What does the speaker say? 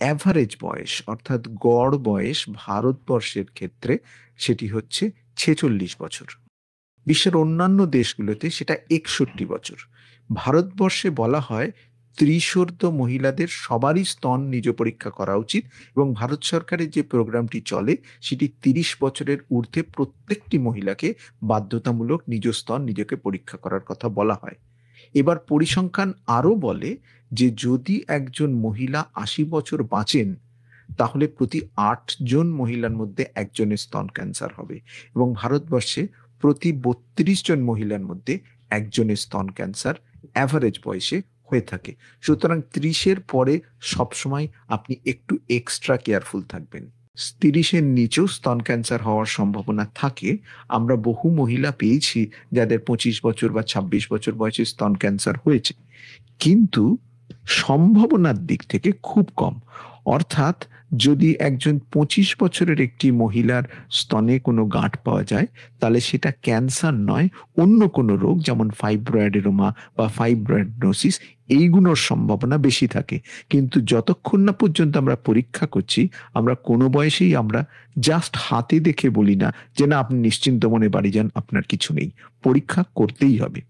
Average বয়স অর্থাৎ গড় বয়স ভারতবর্ষের ক্ষেত্রে সেটি হচ্ছে 46 বছর। বিশ্বের অন্যান্য দেশগুলোতে সেটা 61 বছর। ভারতবর্ষে বলা হয় ত্রিশোর্ধ্ব মহিলাদের সবারই স্তন নিজ পরীক্ষা করা উচিত, এবং ভারত সরকারের যে প্রোগ্রামটি চলে সেটি 30 বছরের ঊর্ধ্বে প্রত্যেকটি মহিলাকে বাধ্যতামূলক নিজ স্তন নিজেকে পরীক্ষা করার কথা বলা হয়। এবার পরিসংখ্যান আরো বলে যে যদি একজন মহিলা 80 বছর বাঁচেন, তাহলে প্রতি 8 জন মহিলার মধ্যে একজনের স্তন ক্যান্সার হবে, এবং ভারতবর্ষে প্রতি 32 জন মহিলার মধ্যে একজনের স্তন ক্যান্সার অ্যাভারেজ বয়সে হয়ে থাকে। সুতরাং 30-এর পরে সবসময় আপনি একটু এক্সট্রা কেয়ারফুল থাকবেন। 30-এর নিচেও স্তন ক্যান্সার হওয়ার সম্ভাবনা থাকে। আমরা বহু মহিলা পেয়েছি যাদের 25 বছর বা 26 বছর বয়সে স্তন ক্যান্সার হয়েছে, কিন্তু সম্ভাবনার দিক থেকে খুব কম। অর্থাৎ যদি একজন 25 বছরের একটি মহিলার স্তনে কোনো গাঁট পাওয়া যায়, তাহলে সেটা ক্যান্সার নয়, অন্য কোনো রোগ যেমন ফাইব্রয়েডেনোমা বা ফাইব্রয়েডনোসিস, এইগুলোর সম্ভাবনা বেশি থাকে। কিন্তু যতক্ষণ না পর্যন্ত আমরা পরীক্ষা করছি, আমরা কোনো বয়সেই আমরা জাস্ট হাতে দেখে বলি না যে না আপনি নিশ্চিন্ত মনে বাড়ি যান, আপনার কিছু নেই। পরীক্ষা করতেই হবে।